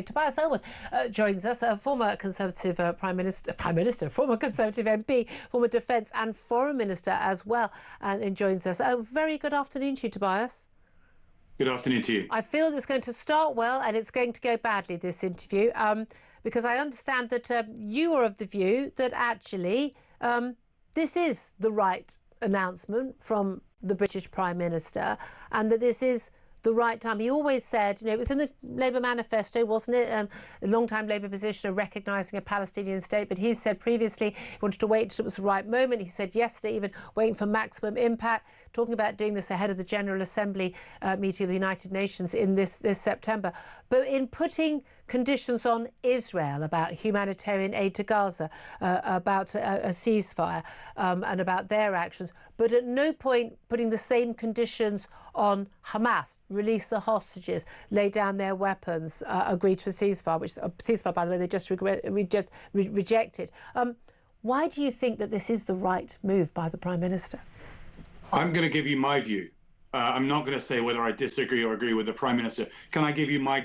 Tobias Ellwood joins us, a former Conservative former Conservative MP, former Defence and Foreign Minister as well, and joins us. A very good afternoon to you, Tobias. Good afternoon to you. I feel it's going to start well and it's going to go badly, this interview, because I understand that you are of the view that actually this is the right announcement from the British Prime Minister, and that this is the right time. He always said, you know, it was in the Labour manifesto, wasn't it? A long-time Labour position of recognising a Palestinian state, but he said previously he wanted to wait until it was the right moment. He said yesterday even waiting for maximum impact, talking about doing this ahead of the General Assembly meeting of the United Nations in this September. But in putting conditions on Israel about humanitarian aid to Gaza, about a ceasefire and about their actions, but at no point putting the same conditions on Hamas, release the hostages, lay down their weapons, agree to a ceasefire, which ceasefire, by the way, they just rejected. Why do you think that this is the right move by the Prime Minister? I'm going to give you my view. I'm not going to say whether I disagree or agree with the Prime Minister. Can I give you my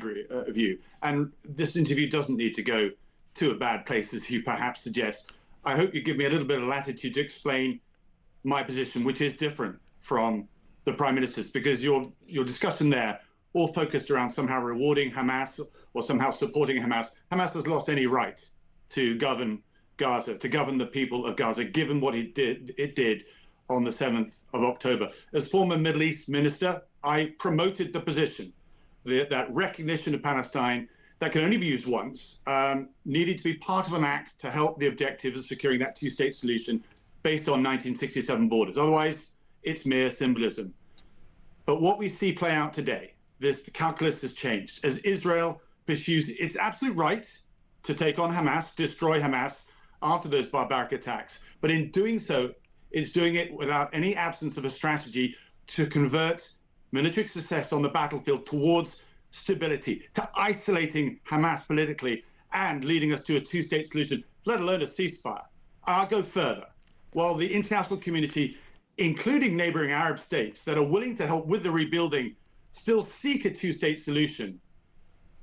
view? And this interview doesn't need to go to a bad place, as you perhaps suggest. I hope you give me a little bit of latitude to explain my position, which is different from the Prime Minister's, because your discussion there all focused around somehow rewarding Hamas or somehow supporting Hamas. Hamas has lost any right to govern Gaza, to govern the people of Gaza, given what it did on the 7th of October. As former Middle East minister, I promoted the position that recognition of Palestine that can only be used once needed to be part of an act to help the objective of securing that two-state solution based on 1967 borders. Otherwise, it's mere symbolism. But what we see play out today, the calculus has changed. As Israel pursues its absolute right to take on Hamas, destroy Hamas after those barbaric attacks, but in doing so, it's doing it without any absence of a strategy to convert military success on the battlefield towards stability, to isolating Hamas politically and leading us to a two-state solution, let alone a ceasefire. I'll go further. While the international community, including neighboring Arab states that are willing to help with the rebuilding, still seek a two-state solution,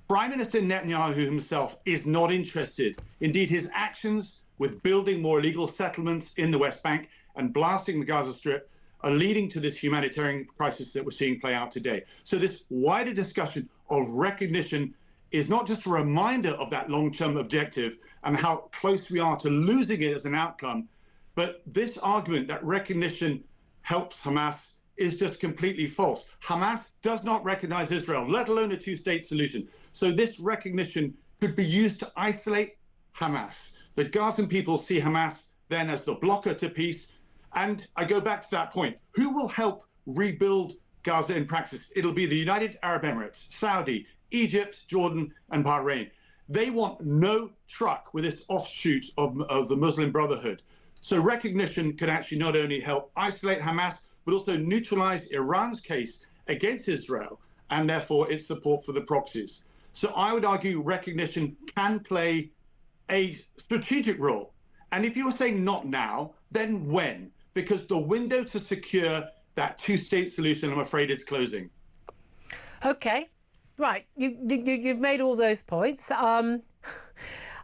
Prime Minister Netanyahu himself is not interested. Indeed, his actions with building more illegal settlements in the West Bank and blasting the Gaza Strip are leading to this humanitarian crisis that we're seeing play out today. So this wider discussion of recognition is not just a reminder of that long-term objective and how close we are to losing it as an outcome, but this argument that recognition helps Hamas is just completely false. Hamas does not recognize Israel, let alone a two-state solution. So this recognition could be used to isolate Hamas. The Gazan people see Hamas then as the blocker to peace. And I go back to that point. Who will help rebuild Gaza in practice? It'll be the United Arab Emirates, Saudi, Egypt, Jordan, and Bahrain. They want no truck with this offshoot of the Muslim Brotherhood. So recognition can actually not only help isolate Hamas, but also neutralize Iran's case against Israel and therefore its support for the proxies. So I would argue recognition can play a strategic role. And if you're saying not now, then when? Because the window to secure that two-state solution, I'm afraid, is closing. OK, right. You've made all those points.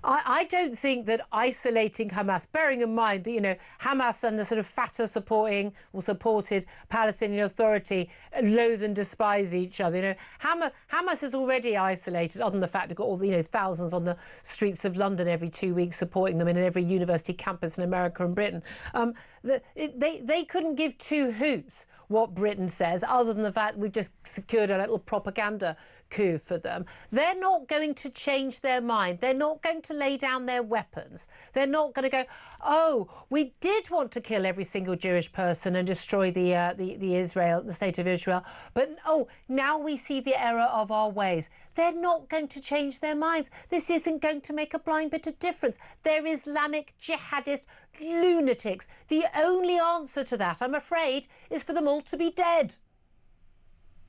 I don't think that isolating Hamas, bearing in mind that, you know, Hamas and the sort of Fatah supported Palestinian Authority loathe and despise each other. You know, Hamas is already isolated, other than the fact they've got all the, you know, thousands on the streets of London every 2 weeks supporting them in every university campus in America and Britain. They couldn't give two hoots what Britain says, other than the fact we've just secured a little propaganda coup for them. They're not going to change their mind. They're not going to lay down their weapons. They're not going to go, oh, we did want to kill every single Jewish person and destroy the state of Israel, but oh, now we see the error of our ways. They're not going to change their minds. This isn't going to make a blind bit of difference. They're Islamic Jihadist lunatics. The only answer to that, I'm afraid, is for them all to be dead.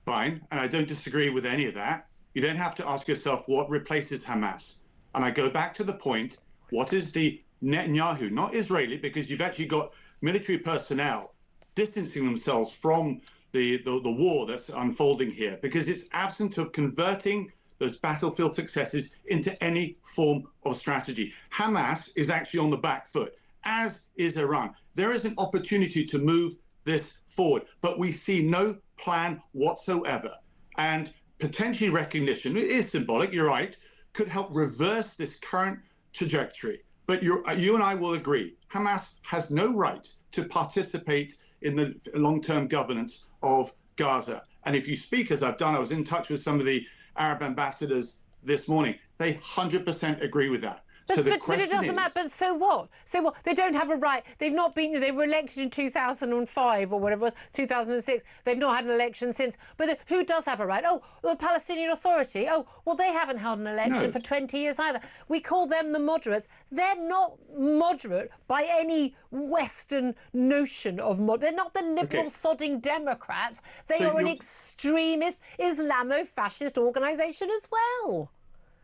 Fine, and I don't disagree with any of that. You then have to ask yourself what replaces Hamas. And I go back to the point, what is the Netanyahu, not Israeli, because you've actually got military personnel distancing themselves from the war that's unfolding here, because it's absent of converting those battlefield successes into any form of strategy. Hamas is actually on the back foot, as is Iran. There is an opportunity to move this forward, but we see no plan whatsoever. And potentially recognition, it is symbolic, you're right, could help reverse this current trajectory. But you and I will agree, Hamas has no right to participate in the long-term governance of Gaza. And if you speak, as I've done, I was in touch with some of the Arab ambassadors this morning, they 100% agree with that. But it doesn't matter. But so what? So what? They don't have a right. They've not been. They were elected in 2005 or whatever it was, 2006. They've not had an election since. But who does have a right? Oh, the Palestinian Authority. Oh, well, they haven't held an election for 20 years either. We call them the moderates. They're not moderate by any Western notion of They're not the liberal sodding Democrats. They are an extremist Islamo-fascist organisation as well.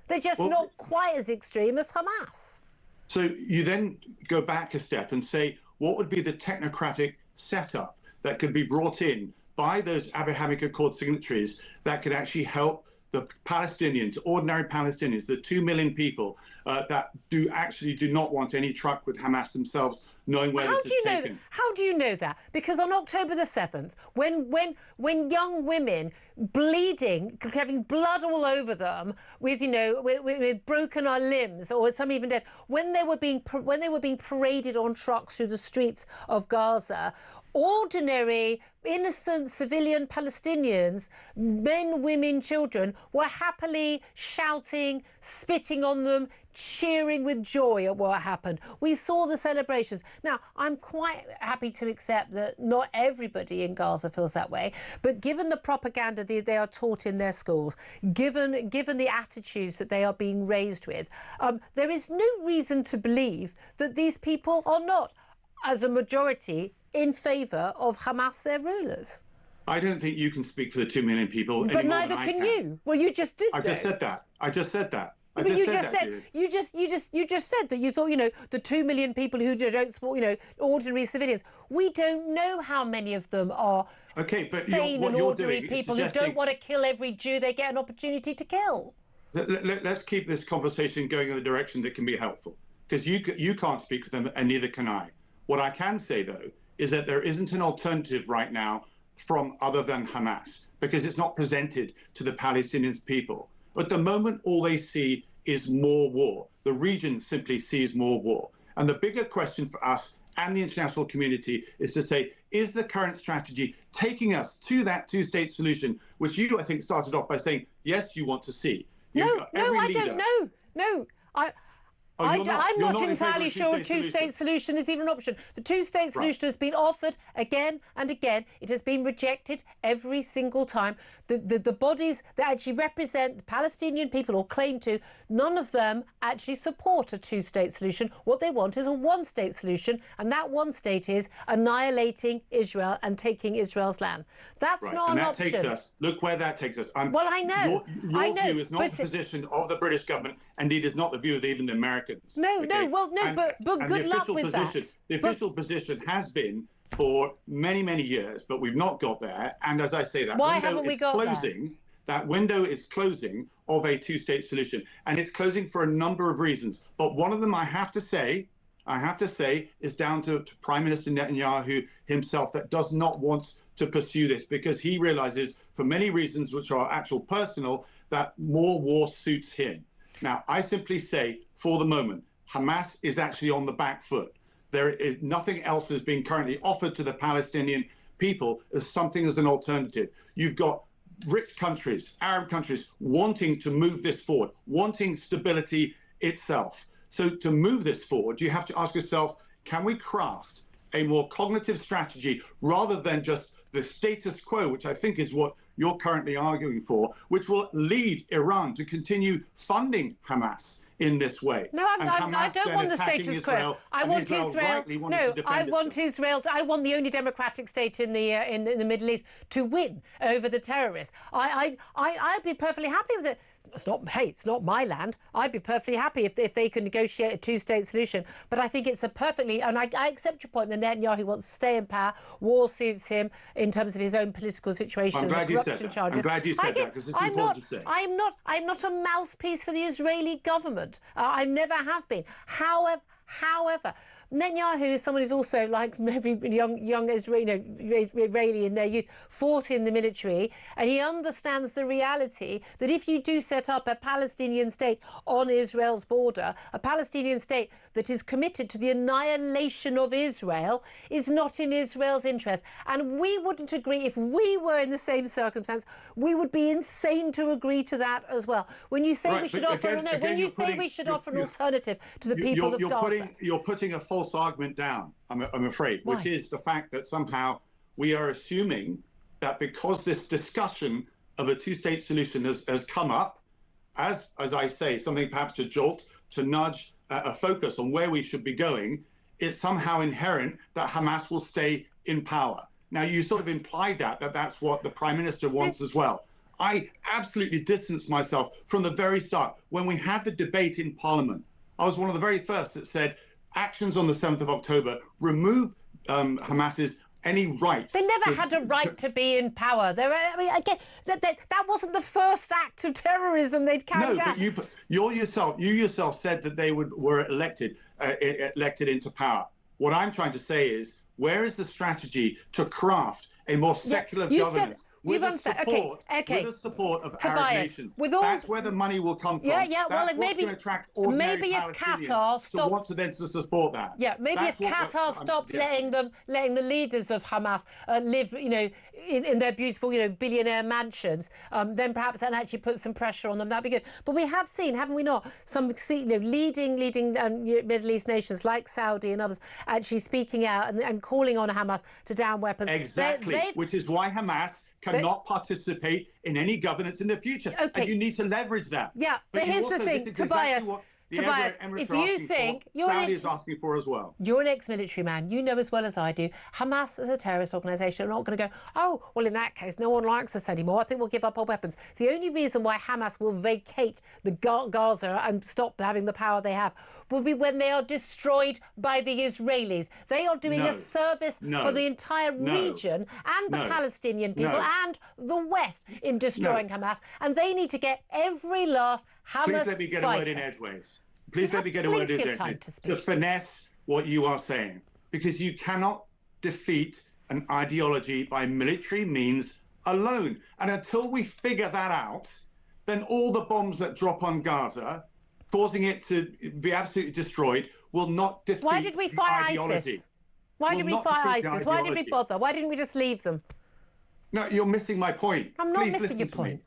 They're just not quite as extreme as Hamas. So you then go back a step and say, what would be the technocratic setup that could be brought in by those Abrahamic Accord signatories that could actually help the Palestinians, ordinary Palestinians, the 2 million people that do not want any truck with Hamas themselves, knowing where this is taken. How do you know that? Because on October the 7th, when young women bleeding, having blood all over them, with with broken limbs, or some even dead, when they were being paraded on trucks through the streets of Gaza, ordinary, innocent civilian Palestinians, men, women, children, were happily shouting, spitting on them, cheering with joy at what happened. We saw the celebrations. Now, I'm quite happy to accept that not everybody in Gaza feels that way, but given the propaganda they are taught in their schools, given the attitudes that they are being raised with, there is no reason to believe that these people are not, as a majority, in favour of Hamas, their rulers. I don't think you can speak for the 2 million people. But neither can you. Well, you just did. I just said that. But you just said that you thought, the 2 million people who don't support, ordinary civilians. We don't know how many of them are sane and ordinary people who don't want to kill every Jew they get an opportunity to kill. Let's keep this conversation going in the direction that can be helpful, because you can't speak for them and neither can I. What I can say, though, is that there isn't an alternative right now from other than Hamas, because it's not presented to the Palestinian people. At the moment, all they see is more war. The region simply sees more war. And the bigger question for us and the international community is to say, is the current strategy taking us to that two-state solution, which you, I think, started off by saying, yes, you want to see? No, I don't know. No, I'm not entirely sure a two-state solution is even an option. The two-state solution has been offered again and again. It has been rejected every single time. The bodies that actually represent the Palestinian people or claim to, none of them actually support a two-state solution. What they want is a one-state solution, and that one state is annihilating Israel and taking Israel's land. That's not an option. Look where that takes us. Well, I know. Your view is not the position of the British government, indeed is not the view of even the Americans. But good luck with that. The official position has been for many, many years, but we've not got there. And as I say, that window is closing of a two-state solution, and it's closing for a number of reasons. But one of them, I have to say, is down to Prime Minister Netanyahu himself, that does not want to pursue this, because he realizes, for many reasons which are actual personal, that more war suits him. Now, I simply say, for the moment, Hamas is actually on the back foot. There is nothing else is being currently offered to the Palestinian people as something as an alternative. You've got rich countries, Arab countries, wanting to move this forward, wanting stability itself. So to move this forward, you have to ask yourself, can we craft a more cognitive strategy rather than just the status quo, which I think is what you're currently arguing for, which will lead Iran to continue funding Hamas in this way. No, I don't want the status quo. I want Israel. No, I want Israel. I want the only democratic state in the Middle East to win over the terrorists. I'd be perfectly happy with it. it's not my land. I'd be perfectly happy if they could negotiate a two-state solution. But I think it's a perfectly, and I accept your point that Netanyahu wants to stay in power. War suits him in terms of his own political situation and the corruption charges. I'm glad you said that, because it's important to say. I'm not a mouthpiece for the Israeli government. I never have been. However, Netanyahu is someone who's also, like every young Israeli in their youth, fought in the military, and he understands the reality that if you do set up a Palestinian state on Israel's border, a Palestinian state that is committed to the annihilation of Israel, is not in Israel's interest. And we wouldn't agree, if we were in the same circumstance, we would be insane to agree to that as well. When you say we should offer, we should offer an alternative to the people of Gaza. You're putting a false argument down, I'm afraid, Why? which is the fact that somehow we are assuming that because this discussion of a two-state solution has come up, as I say, something perhaps to nudge a focus on where we should be going, it's somehow inherent that Hamas will stay in power. Now, you sort of implied that's what the Prime Minister wants as well. I absolutely distanced myself from the very start. When we had the debate in Parliament, I was one of the very first that said, actions on the 7th of October remove Hamas's any right. They never had a right to be in power. That wasn't the first act of terrorism they'd carried out. No, but you yourself said that they were elected into power. What I'm trying to say is, where is the strategy to craft a more secular governance? With the support of Tobias, Arab nations. That's where the money will come from. That's maybe going to attract ordinary Palestinians to want to then support that. Yeah, maybe if Qatar stopped letting the leaders of Hamas live, in their beautiful, billionaire mansions, then perhaps that actually put some pressure on them. That'd be good. But we have seen, haven't we not, some leading Middle East nations like Saudi and others actually speaking out and calling on Hamas to down weapons. Exactly, which is why Hamas cannot participate in any governance in the future. Okay. And you need to leverage that. Yeah, but here's the thing, Tobias. Tobias, if you think Saudi is asking for as well. You're an ex-military man. You know as well as I do, Hamas as a terrorist organisation are not going to go, oh, well, in that case, no one likes us anymore. I think we'll give up our weapons. The only reason why Hamas will vacate the Gaza and stop having the power they have will be when they are destroyed by the Israelis. They are doing a service for the entire region and the Palestinian people and the West in destroying Hamas. And they need to get every last Hamas Please let me get a word in edgeways. Please let me get a word in edgeways to finesse what you are saying, because you cannot defeat an ideology by military means alone. And until we figure that out, then all the bombs that drop on Gaza, causing it to be absolutely destroyed, will not defeat Why did we fire ideology. ISIS? Why did we fire ISIS? Why did we bother? Why didn't we just leave them? No, you're missing my point. I'm not missing your point.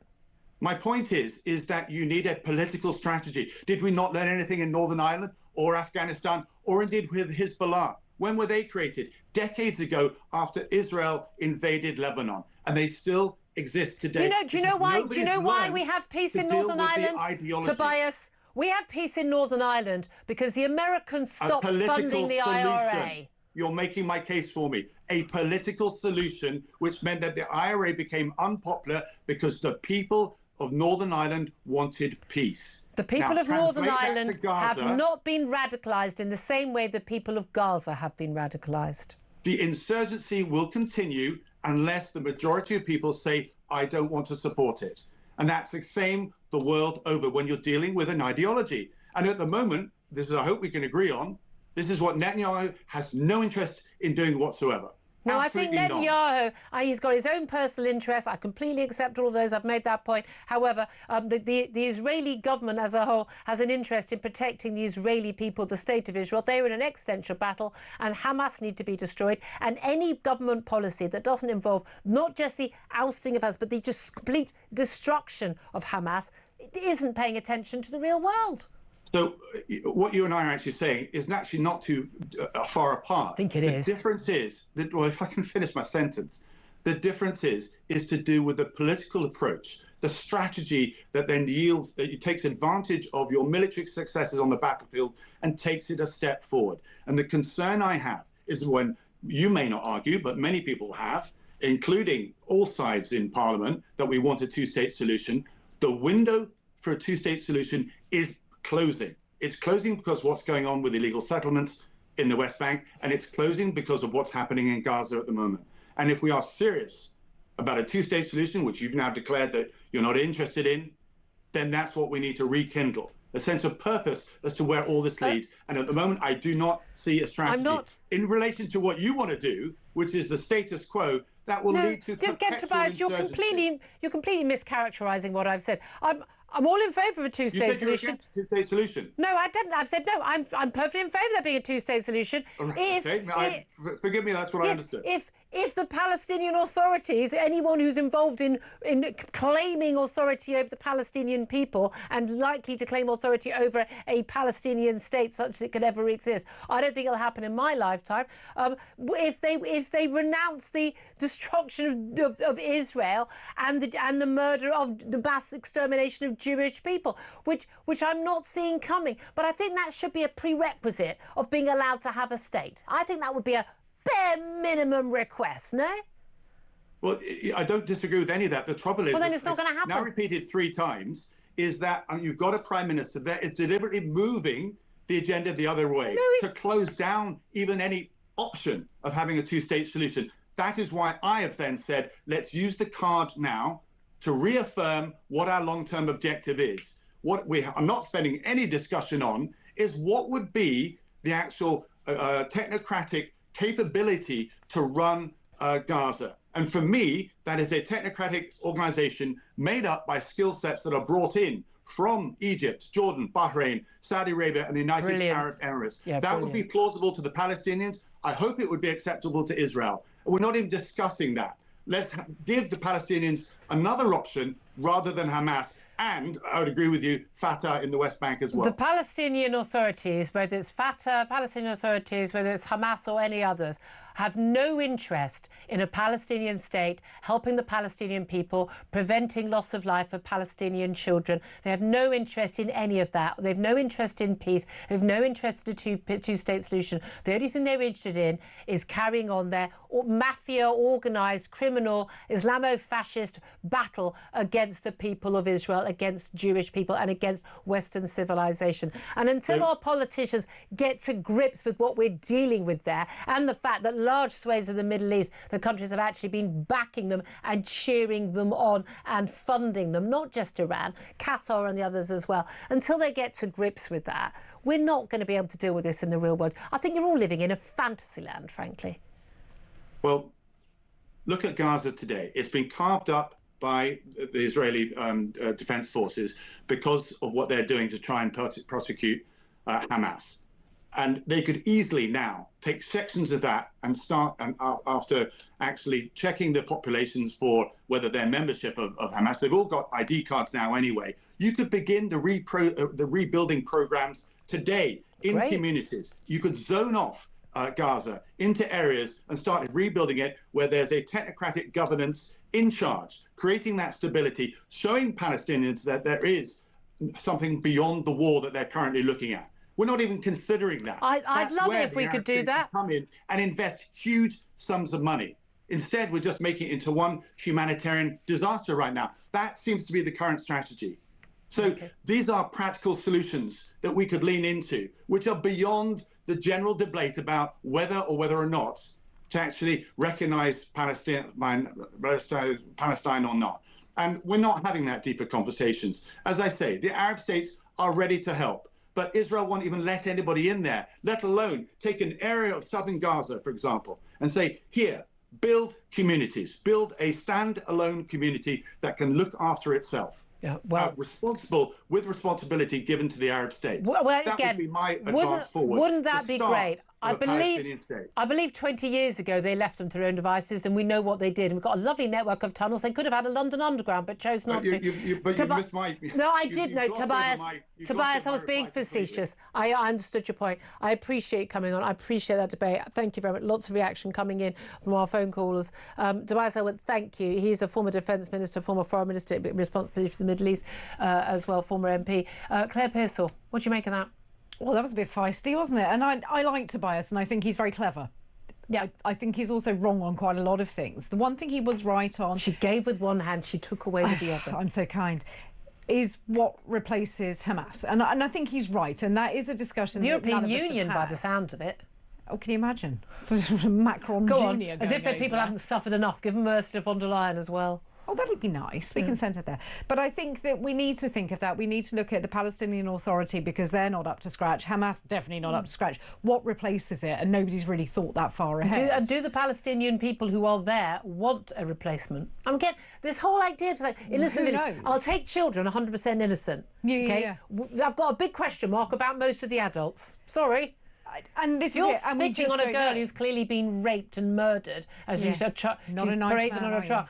My point is that you need a political strategy. Did we not learn anything in Northern Ireland or Afghanistan or indeed with Hezbollah? When were they created? Decades ago, after Israel invaded Lebanon, and they still exist today. Do you know why we have peace in Northern Ireland, Tobias? We have peace in Northern Ireland because the Americans stopped funding the IRA. You're making my case for me. A political solution, which meant that the IRA became unpopular because the people of Northern Ireland wanted peace. The people of Northern Ireland have not been radicalised in the same way the people of Gaza have been radicalised. The insurgency will continue unless the majority of people say, I don't want to support it. And that's the same the world over when you're dealing with an ideology. And at the moment, this is, I hope we can agree on, this is what Netanyahu has no interest in doing whatsoever. No, I think Netanyahu, he's got his own personal interests. I completely accept all of those. I've made that point. However, the Israeli government as a whole has an interest in protecting the Israeli people, the state of Israel. They are in an existential battle, and Hamas need to be destroyed. And any government policy that doesn't involve not just the ousting of Hamas, but the just complete destruction of Hamas, it isn't paying attention to the real world. So what you and I are actually saying is actually not too far apart. I think it is. The difference is that, well, if I can finish my sentence, the difference is to do with the political approach, the strategy that then yields, that it takes advantage of your military successes on the battlefield and takes it a step forward. And the concern I have is when you may not argue, but many people have, including all sides in Parliament, that we want a two-state solution, the window for a two-state solution is closing. It's closing because of what's going on with illegal settlements in the West Bank, and it's closing because of what's happening in Gaza at the moment. And if we are serious about a two-state solution, which you've now declared that you're not interested in, then that's what we need to rekindle, a sense of purpose as to where all this leads. And at the moment, I do not see a strategy. In relation to what you want to do, which is the status quo, that will lead to Tobias, you're completely mischaracterising what I've said. I'm all in favour of a two-state solution. Two-state solution. No, I didn't. I've said no. I'm perfectly in favour of there being a two-state solution. Right, forgive me, that's what I understood. If the Palestinian authorities, anyone who's involved in claiming authority over the Palestinian people and likely to claim authority over a Palestinian state such as it could ever exist, I don't think it'll happen in my lifetime. If they renounce the destruction of Israel and the murder of the mass extermination of Jewish people, which I'm not seeing coming, but I think that should be a prerequisite of being allowed to have a state. I think that would be a bare minimum request, no? Well, I don't disagree with any of that. The trouble is, well, then it's not going to happen. Now repeated 3 times, is that you've got a prime minister that is deliberately moving the agenda the other way to close down even any option of having a two-state solution. That is why I have then said, let's use the card now to reaffirm what our long-term objective is. What we are not spending any discussion on is what would be the actual technocratic capability to run Gaza. And for me, that is a technocratic organization made up by skill sets that are brought in from Egypt, Jordan, Bahrain, Saudi Arabia, and the United Arab Emirates. That would be plausible to the Palestinians. I hope it would be acceptable to Israel. We're not even discussing that. Let's give the Palestinians another option rather than Hamas. And I would agree with you, Fatah in the West Bank as well. The Palestinian authorities, whether it's Fatah, Palestinian authorities, whether it's Hamas or any others, have no interest in a Palestinian state, helping the Palestinian people, preventing loss of life of Palestinian children. They have no interest in any of that. They have no interest in peace. They have no interest in a two-state solution. The only thing they're interested in is carrying on their mafia, organised, criminal, Islamo-fascist battle against the people of Israel, against Jewish people and against Western civilization. And until our politicians get to grips with what we're dealing with there and the fact that large swathes of the Middle East, the countries have actually been backing them and cheering them on and funding them, not just Iran, Qatar and the others as well. Until they get to grips with that, we're not going to be able to deal with this in the real world. I think you're all living in a fantasy land, frankly. Well, look at Gaza today. It's been carved up by the Israeli defense forces because of what they're doing to try and prosecute Hamas. And they could easily now take sections of that and start, after actually checking the populations for whether they're membership of Hamas, they've all got ID cards now anyway. You could begin the rebuilding programs today in communities. You could zone off Gaza into areas and start rebuilding it where there's a technocratic governance in charge, creating that stability, showing Palestinians that there is something beyond the war that they're currently looking at. We're not even considering that. I'd love it if we could do that. Come in and invest huge sums of money. Instead, we're just making it into one humanitarian disaster right now. That seems to be the current strategy. So these are practical solutions that we could lean into, which are beyond the general debate about whether or not to actually recognize Palestine or not. And we're not having that deeper conversations. As I say, the Arab states are ready to help. But Israel won't even let anybody in there, let alone take an area of southern Gaza, for example, and say, here, build communities, build a stand-alone community that can look after itself. Yeah, well, with responsibility given to the Arab states. Well, that again, would be my advance forward. Wouldn't that be great? I believe 20 years ago they left them to their own devices, and we know what they did. We've got a lovely network of tunnels. They could have had a London Underground, but chose not to. But you missed my... No, I did know, Tobias. Tobias, I was being facetious. I understood your point. I appreciate you coming on. I appreciate that debate. Thank you very much. Lots of reaction coming in from our phone callers. Tobias Ellwood, thank you. He's a former Defence Minister, former Foreign Minister, responsibility for the Middle East as well, former MP. Claire Pearsall, what do you make of that? Well, that was a bit feisty, wasn't it? And I like Tobias, and I think he's very clever. Yeah, I think he's also wrong on quite a lot of things. The one thing he was right on... She gave with one hand, she took away with the other. I'm so kind. is what replaces Hamas. And I think he's right, and that is a discussion The that none European of us have Union, by had. the sound of it. Oh, can you imagine? Sort of Macron Go Jr. on, going as if over people there. haven't suffered enough. Give them Ursula von der Leyen as well. Oh, that'll be nice. We can send it there. But I think that we need to think of that. We need to look at the Palestinian Authority because they're not up to scratch. Hamas definitely not up to scratch. What replaces it? And nobody's really thought that far ahead. Do the Palestinian people who are there want a replacement? I'm getting this whole idea to like innocent. Who knows? I'll take children 100% innocent. Yeah. I've got a big question mark about most of the adults. Sorry. And this You're is it. And we spitting just on a don't girl know. who's clearly been raped and murdered, as you said. Not She's a nice paraded man, on are a trial.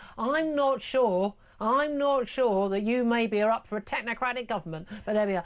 I'm not sure that you maybe are up for a technocratic government, but there we are.